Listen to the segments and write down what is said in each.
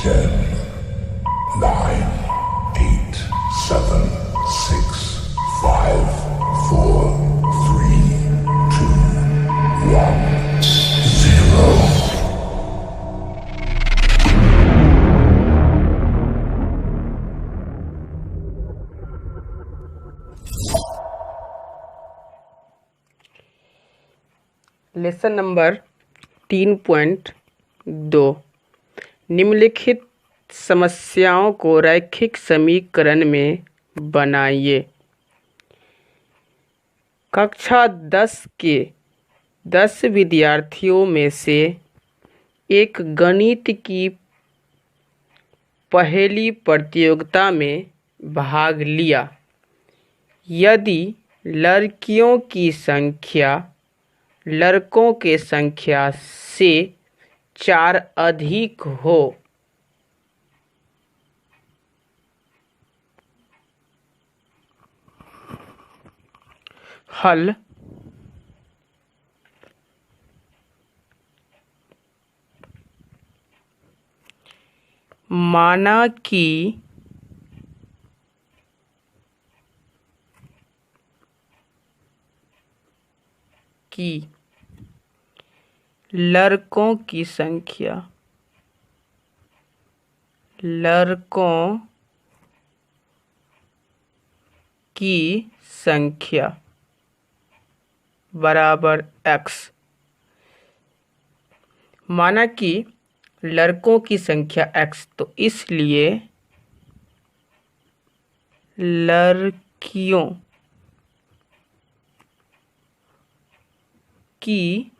10, 9, 8, 7, 6, 5, 4, 3, 2, 1, 0. Lesson number 3.2 निम्नलिखित समस्याओं को रैखिक समीकरण में बनाइए। कक्षा 10 के 10 विद्यार्थियों में से एक गणित की पहेली प्रतियोगिता में भाग लिया। यदि लड़कियों की संख्या लड़कों के संख्या से 4 अधिक हो हल माना कि लड़कों की संख्या बराबर x। माना कि लड़कों की संख्या x, तो इसलिए लड़कियों की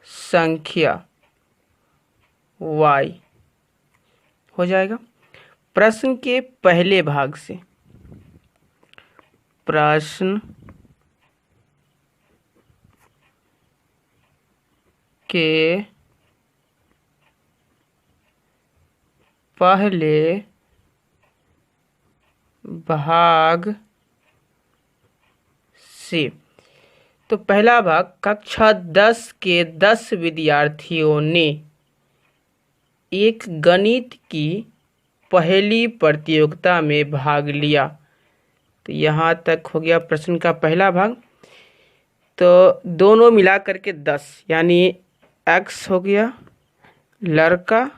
संख्या y हो जाएगा। प्रश्न के पहले भाग से प्रश्न के पहले भाग से, तो पहला भाग कक्षा 10 के 10 विद्यार्थियों ने एक गणित की पहेली प्रतियोगिता में भाग लिया। तो यहाँ तक हो गया प्रश्न का पहला भाग। तो दोनों मिला करके 10 यानी x हो गया लड़का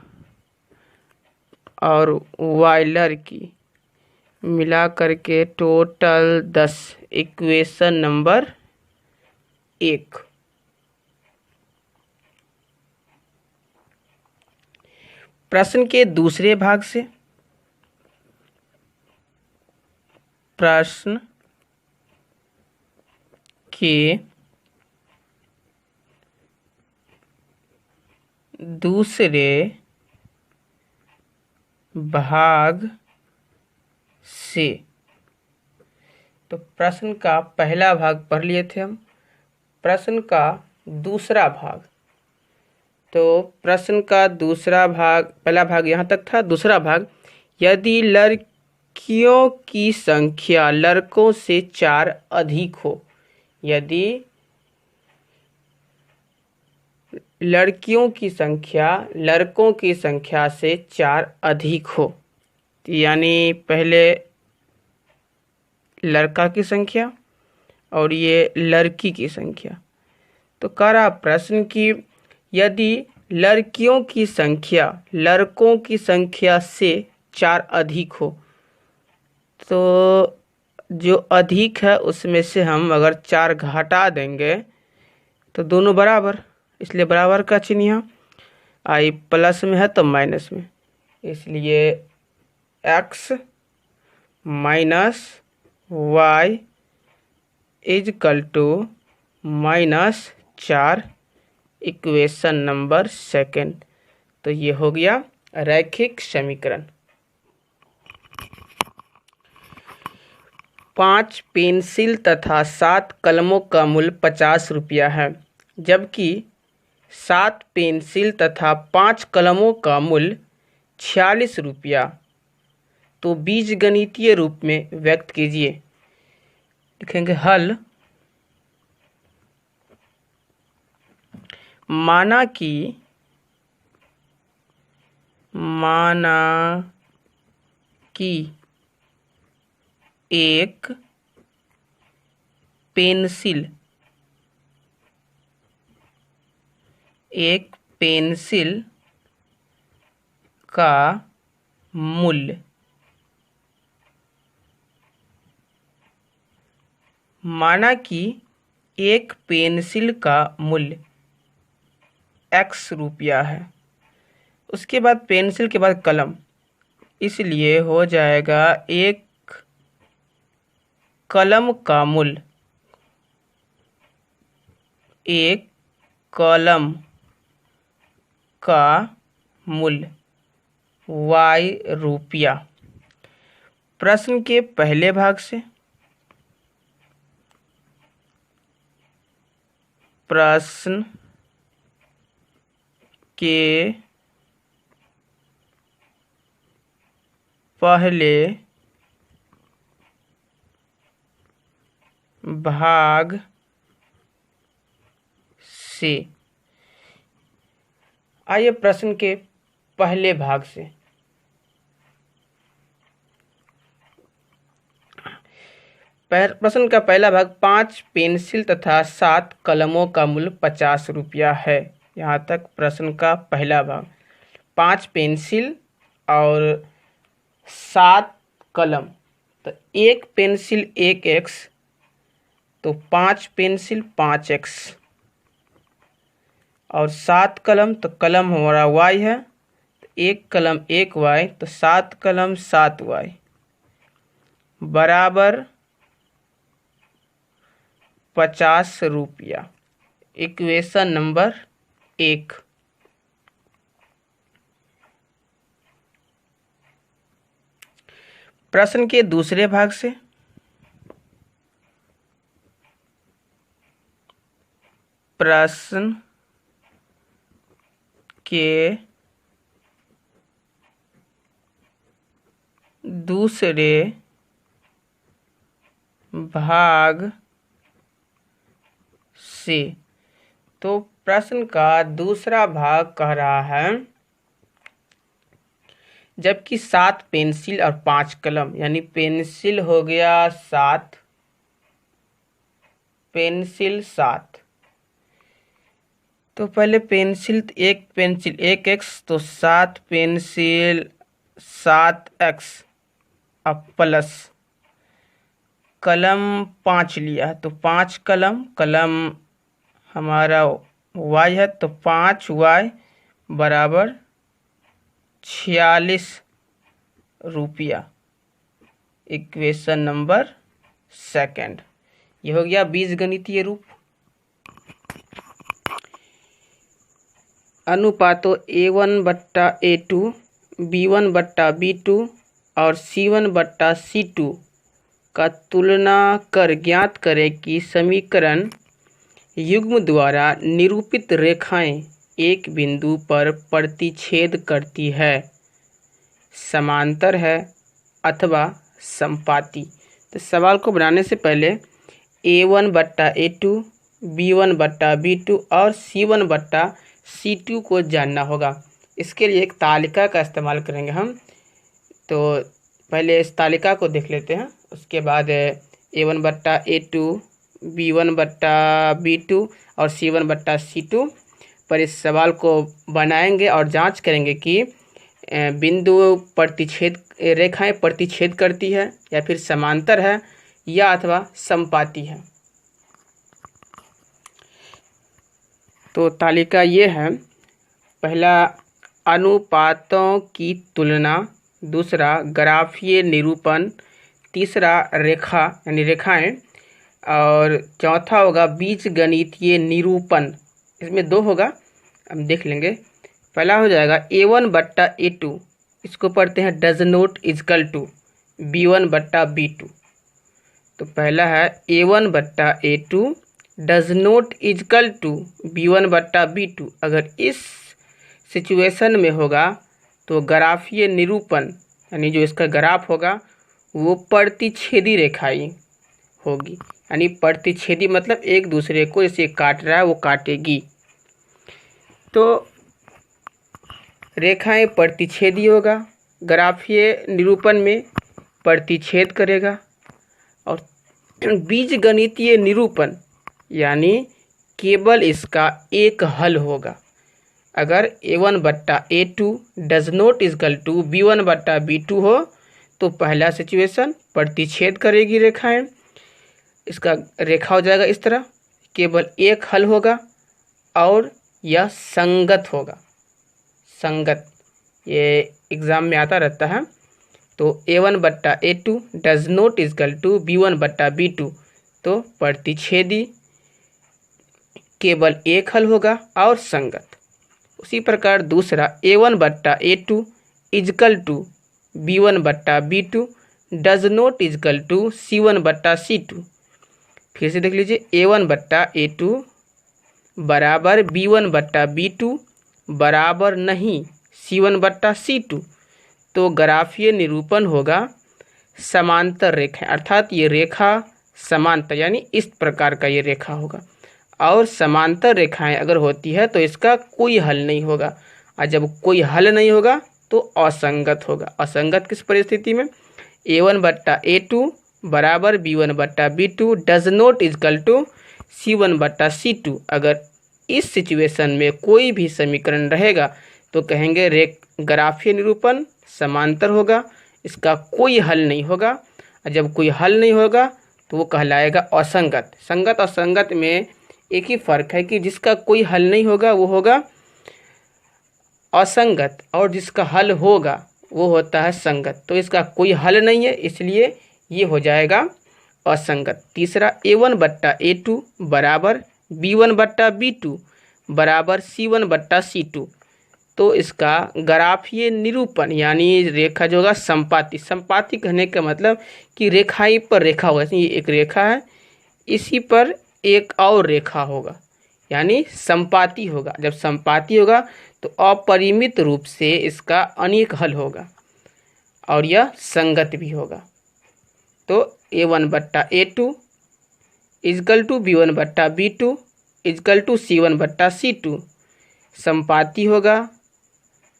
और y लड़की, मिला करके टोटल 10। Equation number 1। प्रश्न के दूसरे भाग से प्रश्न के दूसरे भाग से, तो प्रश्न का पहला भाग पढ़ लिए थे हम। प्रश्न का दूसरा भाग, तो प्रश्न का दूसरा भाग, पहला भाग यहाँ तक था। दूसरा भाग, यदि लड़कियों की संख्या लड़कों से 4 अधिक हो। यदि लड़कियों की संख्या लड़कों की संख्या से 4 अधिक हो, यानी पहले लड़का की संख्या और ये लड़की की संख्या। तो कह रहा प्रश्न कि यदि लड़कियों की संख्या लड़कों की संख्या से 4 अधिक हो, तो जो अधिक है उसमें से हम अगर 4 घटा देंगे तो दोनों बराबर, इसलिए बराबर का चिन्ह यहाँ आई प्लस में है तो माइनस में, इसलिए x minus y equal to -4। Equation number 2। तो ये हो गया रैखिक समीकरण। 5 पेंसिल तथा 7 कलमों का मूल्य 50 रुपया है, जबकि 7 पेंसिल तथा 5 कलमों का मूल्य 46 रुपया। तो बीजगणितीय रूप में व्यक्त कीजिए। लिखेंगे हल माना कि एक पेंसिल का मूल्य माना कि एक पेंसिल का मूल्य x रुपया है। उसके बाद पेंसिल के बाद कलम, इसलिए हो जाएगा एक कलम का मूल्य, एक कलम का मूल्य y रुपया। प्रश्न के पहले भाग से प्रश्न के पहले भाग से। आइए प्रश्न के पहले भाग से। प्रश्न का पहला भाग, 5 पेंसिल तथा 7 कलमों का मूल्य 50 रुपया है। यहाँ तक प्रश्न का पहला भाग। 5 पेंसिल और 7 कलम, तो एक पेंसिल 1x, तो 5 पेंसिल 5x, और 7 कलम, तो कलम हमारा y है, तो एक कलम 1y, तो 7 कलम 7y बराबर 50 रुपया। Equation number 1। प्रश्न के दूसरे भाग से प्रश्न के दूसरे भाग से। तो प्रश्न का दूसरा भाग कह रहा है, जबकि 7 पेंसिल और 5 कलम, यानी पेंसिल हो गया 7, पेंसिल 7, तो पहले पेंसिल, एक पेंसिल 1x, तो 7 पेंसिल 7x, अब प्लस कलम 5 लिया, तो 5 कलम, कलम हमारा y है, तो 5y बराबर 46 रुपया। Equation number 2। ये हो गया बीजगणितीय रूप। अनुपातों A1/A2, B1/B2 और C1/C2 का तुलना कर ज्ञात करें कि समीकरण युग्म द्वारा निरूपित रेखाएं एक बिंदु पर प्रतिच्छेद करती है, समांतर है अथवा समपाती। तो सवाल को बनाने से पहले A1/A2, B1/B2 और C1/C2 को जानना होगा। इसके लिए एक तालिका का इस्तेमाल करेंगे हम। तो पहले इस तालिका को देख लेते हैं, उसके बाद A1/A2, B1/B2 और C1/C2 पर इस सवाल को बनाएंगे और जांच करेंगे कि बिंदु प्रतिच्छेद, रेखाएं प्रतिच्छेद करती है या फिर समांतर है या अथवा समपाती है। तो तालिका ये है, पहला अनुपातों की तुलना, दूसरा ग्राफीय निरूपण, तीसरा रेखा यानी रेखाएं, और चौथा होगा बीजगणितीय निरूपण। इसमें 2 होगा, हम देख लेंगे। पहला हो जाएगा A1/A2, इसको पढ़ते हैं does not is equal to B1/B2। तो पहला है A1/A2 does not is equal to B1/B2। अगर इस सिचुएशन में होगा तो ग्राफीय निरूपण यानी जो इसका ग्राफ होगा वो प्रतिच्छेदी रेखाएं होगी, यानी प्रतिच्छेदी मतलब एक दूसरे को इसे काट रहा है वो काटेगी। तो रेखाएं प्रतिच्छेदी होगा, ग्राफीय निरूपण में प्रतिच्छेद करेगा, और बीजगणितीय निरूपण यानी केवल इसका एक हल होगा। अगर a1/a2 does not equal to b1/b2 हो तो पहला सिचुएशन प्रतिच्छेद करेगी रेखाएं, इसका रेखा हो जाएगा इस तरह, केवल एक हल होगा और यह संगत होगा। संगत ये एग्जाम में आता रहता है। तो a1/a2 does not equal to b1/b2, तो प्रतिच्छेदी, केवल एक हल होगा और संगत। उसी प्रकार दूसरा a1/a2 equal to b1/b2 does not equal to c1/c2। फिर से देख लीजिए, a1/a2 बराबर b1/b2 बराबर नहीं c1/c2, तो ग्राफीय निरूपण होगा समांतर रेखा, अर्थात ये रेखा समांतर यानी इस प्रकार का ये रेखा होगा। और समांतर रेखाएं अगर होती है तो इसका कोई हल नहीं होगा, और जब कोई हल नहीं होगा तो असंगत होगा। असंगत किस परिस्थिति में? a1/a2 बराबर b1/b2 does not equal to c1/c2। अगर इस सिचुएशन में कोई भी समीकरण रहेगा तो कहेंगे ग्राफीय निरूपण समांतर होगा, इसका कोई हल नहीं होगा, और जब कोई हल नहीं होगा तो वो कहलाएगा असंगत। संगत और असंगत में एक ही फर्क है कि जिसका कोई हल नहीं होगा वो होगा असंगत, और जिसका हल होगा वो होता है संगत। तो इसका कोई हल नहीं है, इसलिए ये हो जाएगा असंगत। तीसरा a1/a2 बराबर b1/b2 बराबर c1/c2, तो इसका ग्राफीय निरूपण यानी रेखा जो होगा संपाती। संपाती कहने का मतलब कि रेखाई पर रेखा होगा, ये एक रेखा है, इसी पर एक और रेखा होगा, यानी संपाती होगा। जब संपाती होगा तो अपरिमित रूप से इसका अनेक हल होगा और यह संगत भी होगा। तो a1/a2 equal to b1/b2 equal to c1/c2 संपाती होगा,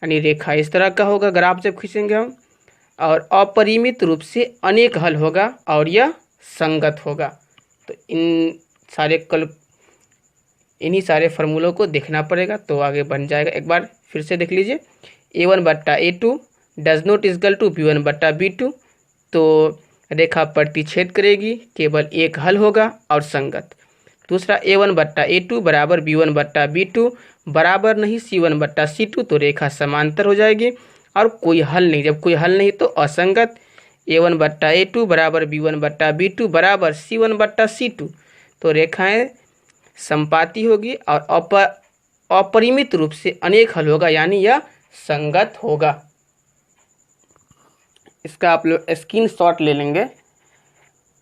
यानी रेखा इस तरह का होगा ग्राफ जब खींचेंगे हम, और अपरिमित रूप से अनेक हल होगा और यह संगत होगा। तो इन्हीं सारे फार्मूलों को देखना पड़ेगा तो आगे बन जाएगा। एक बार फिर से देख लीजिए, a1/a2 does not equal to b1/b2, तो रेखा प्रतिच्छेद करेगी, केवल एक हल होगा और संगत। दूसरा a1/a2 बराबर b1/b2 बराबर नहीं c1/c2, तो रेखा समांतर हो जाएगी और कोई हल नहीं। जब कोई हल नहीं तो असंगत। a1/a2 बराबर b1/b2 बराबर c1/c2, तो रेखाएं संपाती होगी और अपरिमित रूप से अनेक हल होगा, यानी यह संगत होगा। इसका आप लोग स्क्रीनशॉट ले लेंगे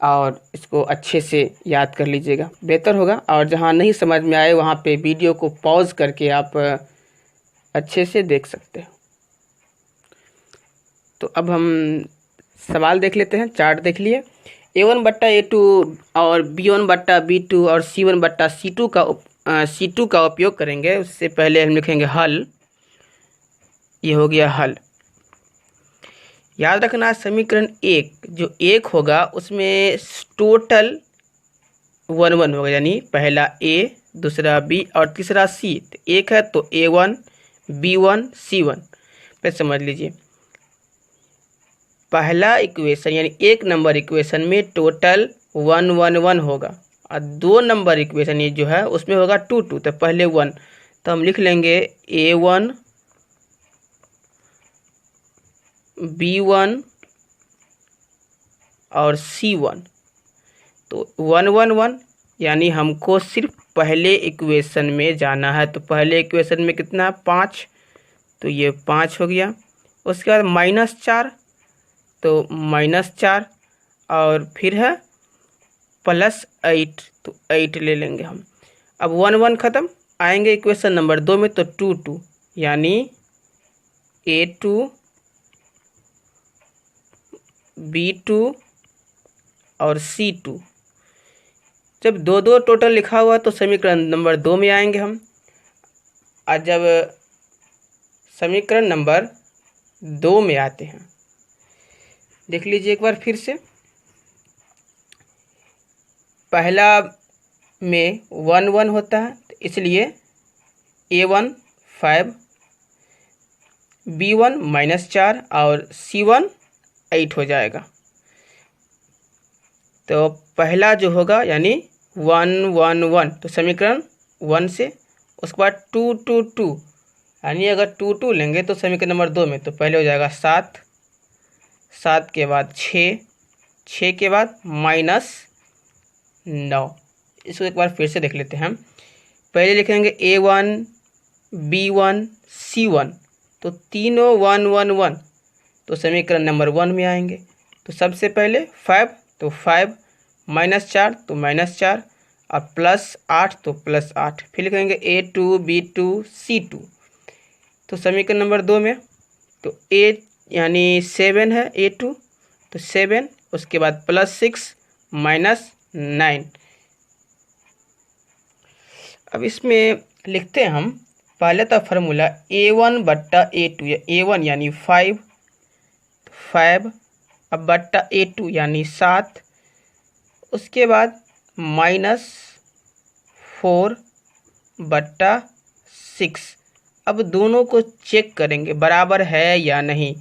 और इसको अच्छे से याद कर लीजिएगा, बेहतर होगा। और जहाँ नहीं समझ में आए वहाँ पे वीडियो को पॉज करके आप अच्छे से देख सकते हो। तो अब हम सवाल देख लेते हैं, चार्ट देख लिए। a1/a2 और b1/b2 और c1/c2 का उपयोग करेंगे। उससे पहले हम लिखेंगे हल। ये हो गया हल। याद रखना समीकरण एक जो एक होगा उसमें टोटल 1 होगा, यानी पहला a, दूसरा b और तीसरा c। तो एक है तो a1 b1 c1 पे समझ लीजिए। पहला इक्वेशन यानी एक नंबर इक्वेशन में टोटल 1 1 1 होगा, और 2 नंबर इक्वेशन ये जो है उसमें होगा 2 2। तो पहले 1, तो हम लिख लेंगे a1 b1 और c1। तो 1 1 1 यानी हमको सिर्फ पहले इक्वेशन में जाना है। तो पहले इक्वेशन में कितना है 5, तो ये 5 हो गया। उसके बाद -4, तो -4, और फिर है +8, तो 8 ले लेंगे हम। अब 1 1 ख़त्म, आएंगे इक्वेशन नंबर 2 में, तो 2 2 यानी a2 b2 और c2। जब 2 2 टोटल लिखा हुआ तो समीकरण नंबर 2 में आएंगे हम, और जब समीकरण नंबर 2 में आते हैं। देख लीजिए एक बार फिर से। पहला में 1 1 होता है, तो इसलिए A1 5, B1 -4 और C1 8 हो जाएगा। तो पहला जो होगा यानी 1 1 1, तो समीकरण 1 से, उसके बाद 2 2 2, यानी अगर 2 2 लेंगे तो समीकरण नंबर 2 में, तो पहले हो जाएगा 7, 7 के बाद 6, 6 के बाद -9। इसको एक बार फिर से देख लेते हैं हम। पहले लिखेंगे A1 B1 C1, तो तीनों 1 1 1, तो समीकरण नंबर 1 में आएंगे। तो सबसे पहले 5, तो 5, -4 तो -4 और +8 तो +8। फिर लिखेंगे A2 B2 C2, तो समीकरण नंबर 2 में, तो A यानी 7 है A2, तो 7, उसके बाद +6 -9। अब इसमें लिखते हैं हम पहले तो फार्मूला A1 बट्टा A2, या A1 यानी 5, 5 अब बट्टा A2 यानी 7, उसके बाद -4 बट्टा 6। अब दोनों को चेक करेंगे बराबर है या नहीं।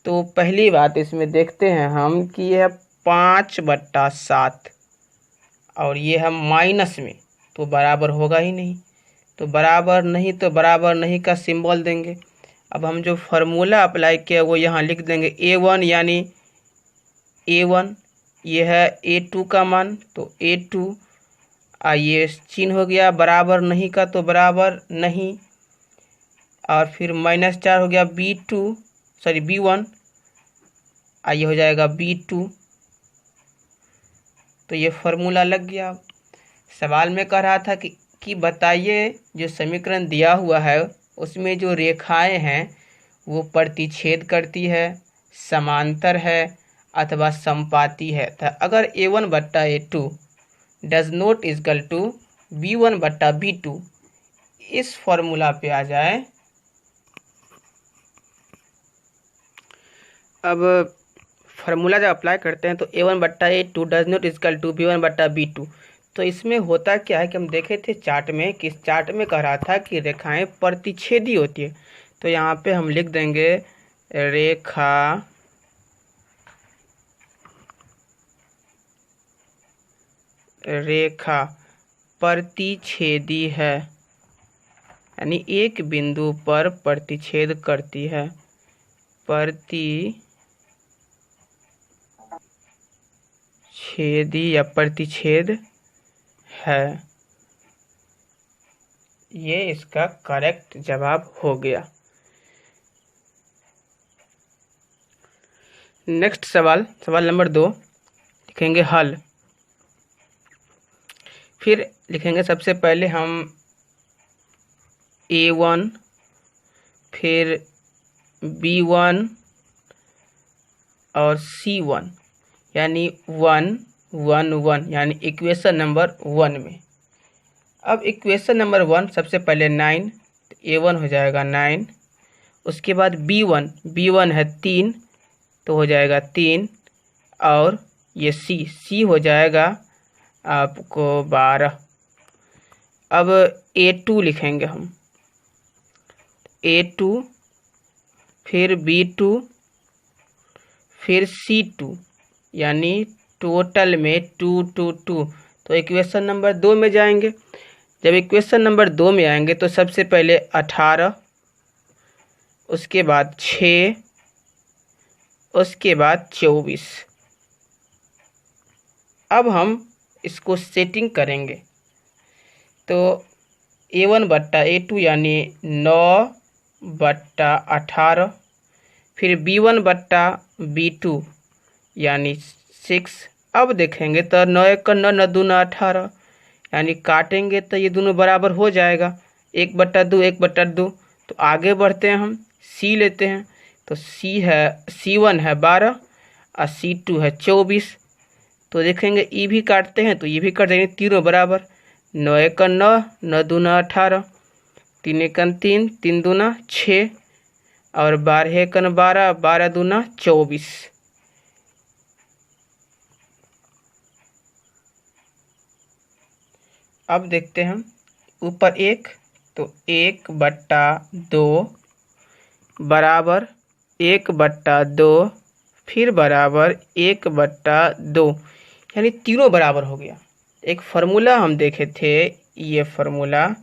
तो पहली बात इसमें देखते हैं हम कि यह 5 बट्टा 7 और ये है माइनस में, तो बराबर होगा ही नहीं। तो बराबर नहीं, तो बराबर नहीं का सिंबल देंगे। अब हम जो फार्मूला अप्लाई किया वो यहाँ लिख देंगे। A1 यानी A1, ये है A2 का मान, तो A2, ये चिन्ह हो गया बराबर नहीं का, तो बराबर नहीं। और फिर -4 हो गया B1, ये हो जाएगा B2। तो ये फार्मूला लग गया। सवाल में कह रहा था कि बताइए जो समीकरण दिया हुआ है उसमें जो रेखाएं हैं वो प्रतिच्छेद करती है, समांतर है अथवा समपाती है। तो अगर A1 बट्टा A2 does not equal to B1 बट्टा B2, इस फॉर्मूला पे आ जाए। अब फार्मूला जब अप्लाई करते हैं तो A1 बट्टा A2 does not equal to B1 बट्टा B2। तो इसमें होता क्या है कि हम देखे थे चार्ट में, कि इस चार्ट में कह रहा था कि रेखाएं प्रतिच्छेदी होती है। तो यहाँ पे हम लिख देंगे रेखा प्रतिच्छेदी है, यानी एक बिंदु पर प्रतिच्छेद करती है, प्रतिच्छेदी या प्रतिच्छेद है। ये इसका करेक्ट जवाब हो गया। नेक्स्ट सवाल नंबर 2 लिखेंगे हल। फिर लिखेंगे सबसे पहले हम A1, फिर B1 और C1, यानी 1 1 1, यानी इक्वेशन नंबर 1 में। अब इक्वेशन नंबर 1 सबसे पहले 9, तो A1 हो जाएगा 9। उसके बाद B1 है 3, तो हो जाएगा 3, और ये C हो जाएगा आपको 12। अब A2 लिखेंगे हम, A2, फिर B2, फिर C2, यानी टोटल में 2 2 2। तो इक्वेशन नंबर 2 में जाएंगे। जब इक्वेशन नंबर 2 में आएंगे तो सबसे पहले 18, उसके बाद 6, उसके बाद 24। अब हम इसको सेटिंग करेंगे। तो A1 बट्टा A2 यानी 9 बट्टा 18, फिर B1 बट्टा B2 यानी 6। अब देखेंगे तो 9 1 9 9 2 9 18, यानी काटेंगे तो ये दोनों बराबर हो जाएगा, 1 बट्टा 2 1 बट्टा 2। तो आगे बढ़ते हैं, हम C लेते हैं। तो C1 है 12 और C2 है 24। तो देखेंगे ई भी काटते हैं तो ये भी काट देंगे, तीनों बराबर। 9 1 9 9 2 9 18, 3 1 3 3 2 6, और 12 एकन 12, 12 दूना 24। अब देखते हैं हम ऊपर 1, तो 1/2 बराबर 1/2 फिर बराबर 1/2, यानी तीनों बराबर हो गया। एक फार्मूला हम देखे थे, ये फार्मूला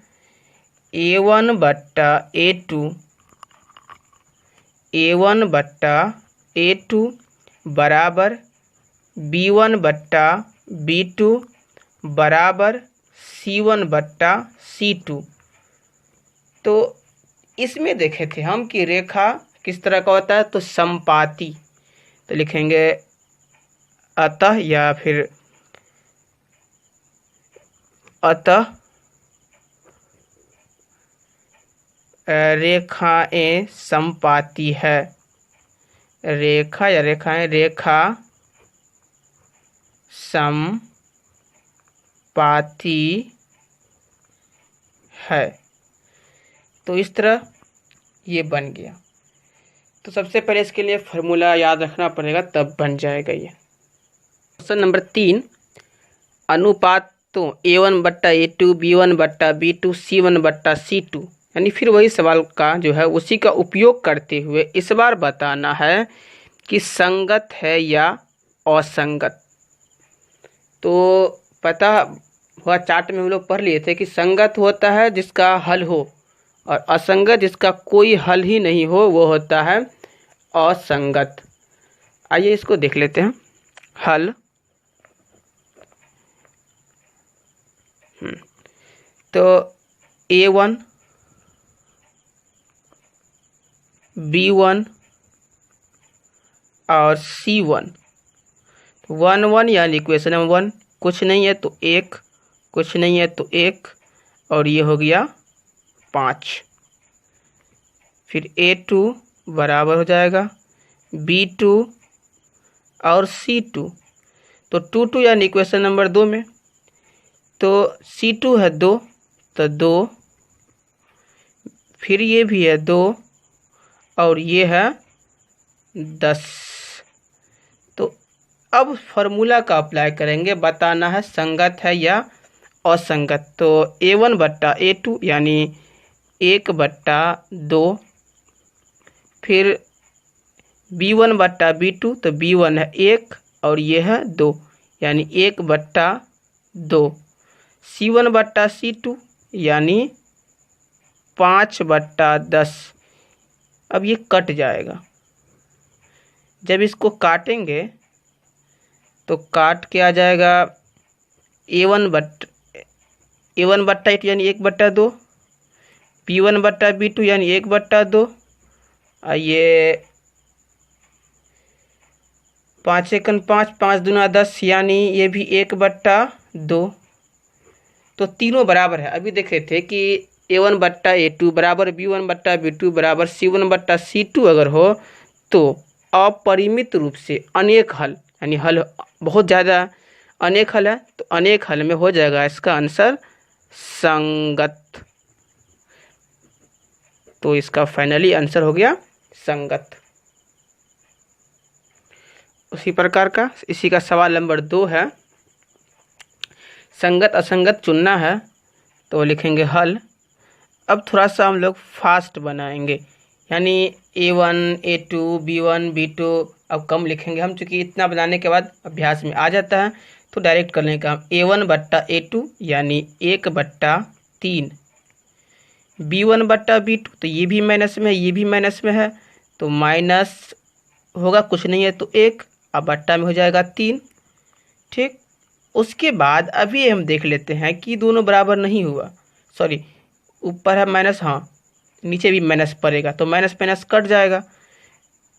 A1/A2 बराबर B1/B2 बराबर C1/C2। तो इसमें देखे थे हम कि रेखा किस तरह का होता है, तो समपाती। तो लिखेंगे अतः या फिर अतः रेखाएं समपाती है। रेखा या रेखाएं, रेखा समपाती है। तो इस तरह ये बन गया। तो सबसे पहले इसके लिए फार्मूला याद रखना पड़ेगा, तब बन जाएगा ये। क्वेश्चन नंबर 3, अनुपातों A1/A2 B1/B2 C1/C2, यानी फिर वही सवाल का जो है उसी का उपयोग करते हुए इस बार बताना है कि संगत है या असंगत। तो पता हुआ चार्ट में हम लोग पढ़ लिए थे कि संगत होता है जिसका हल हो, और असंगत जिसका कोई हल ही नहीं हो वो होता है असंगत। आइए इसको देख लेते हैं। हल, तो A1 B1 और C1, 1 1 यानी इक्वेशन नंबर 1, कुछ नहीं है तो 1, कुछ नहीं है तो 1, और ये हो गया 5। फिर A2 बराबर हो जाएगा B2 और C2, तो 2 2 यानी इक्वेशन नंबर 2 में, तो C2 है 2, तो 2, फिर ये भी है 2, और ये है 10। तो अब फार्मूला का अप्लाई करेंगे, बताना है संगत है या असंगत। तो A1/A2 यानी 1/2, फिर B1/B2, तो B1 है 1 और ये है 2, यानी 1/2। C1/C2 यानी 5/10। अब ये कट जाएगा। जब इसको काटेंगे तो काट के आ जाएगा A1/8 यानी 1/2, B1/B2 यानी 1/2, ये 5 एकन 5, 5 दूना 10, यानी ये भी 1/2। तो तीनों बराबर है। अभी देख रहे थे कि A1/A2 बराबर B1/B2 बराबर C1/C2 अगर हो तो अपरिमित रूप से अनेक हल, यानी हल बहुत ज़्यादा अनेक हल है, तो अनेक हल में हो जाएगा इसका आंसर संगत। तो इसका फाइनली आंसर हो गया संगत। उसी प्रकार का इसी का सवाल नंबर 2 है, संगत असंगत चुनना है, तो लिखेंगे हल। अब थोड़ा सा हम लोग फास्ट बनाएंगे, यानी A1 A2 B1 B2 अब कम लिखेंगे हम, चूँकि इतना बनाने के बाद अभ्यास में आ जाता है तो डायरेक्ट कर लेंगे काम। A1/A2 यानी 1/3, B1/B2 तो ये भी माइनस में है, ये भी माइनस में है, तो माइनस होगा, कुछ नहीं है तो 1, अब बट्टा में हो जाएगा 3। ठीक, उसके बाद अभी हम देख लेते हैं कि दोनों बराबर नहीं हुआ, सॉरी ऊपर है माइनस, हाँ नीचे भी माइनस पड़ेगा, तो माइनस माइनस कट जाएगा,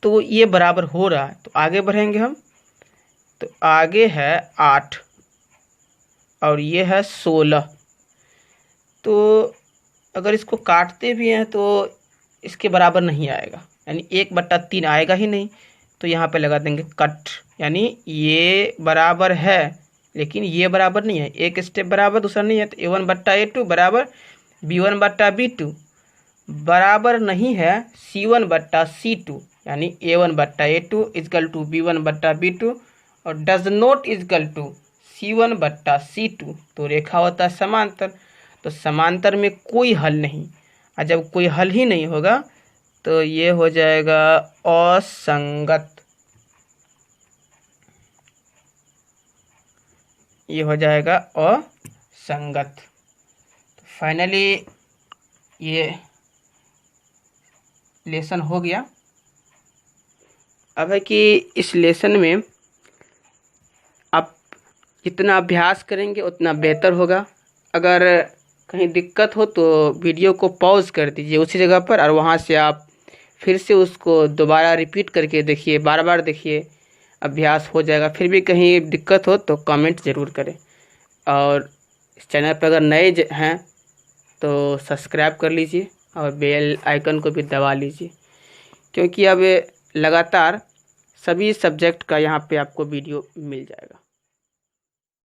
तो ये बराबर हो रहा है। तो आगे बढ़ेंगे हम, तो आगे है 8 और ये है 16। तो अगर इसको काटते भी हैं तो इसके बराबर नहीं आएगा, यानी 1/3 आएगा ही नहीं, तो यहाँ पे लगा देंगे कट, यानी ये बराबर है लेकिन ये बराबर नहीं है, एक स्टेप बराबर दूसरा नहीं है। तो A1/A2 बराबर B1/B2 बराबर नहीं है C1 बट्टा C2, यानी A1 बट्टा A2 इजकल टू B1 बट्टा B2 और does not is equal to C1 बट्टा C2, तो रेखा होता है समांतर। तो समांतर में कोई हल नहीं, और जब कोई हल ही नहीं होगा तो ये हो जाएगा असंगत। ये हो जाएगा असंगत। तो फाइनली ये लेसन हो गया। अब है कि इस लेसन में आप जितना अभ्यास करेंगे उतना बेहतर होगा। अगर कहीं दिक्कत हो तो वीडियो को पॉज कर दीजिए उसी जगह पर, और वहाँ से आप फिर से उसको दोबारा रिपीट करके देखिए, बार बार देखिए, अभ्यास हो जाएगा। फिर भी कहीं दिक्कत हो तो कमेंट ज़रूर करें, और इस चैनल पर अगर नए हैं तो सब्सक्राइब कर लीजिए और बेल आइकन को भी दबा लीजिए, क्योंकि अब लगातार सभी सब्जेक्ट का यहाँ पे आपको वीडियो मिल जाएगा।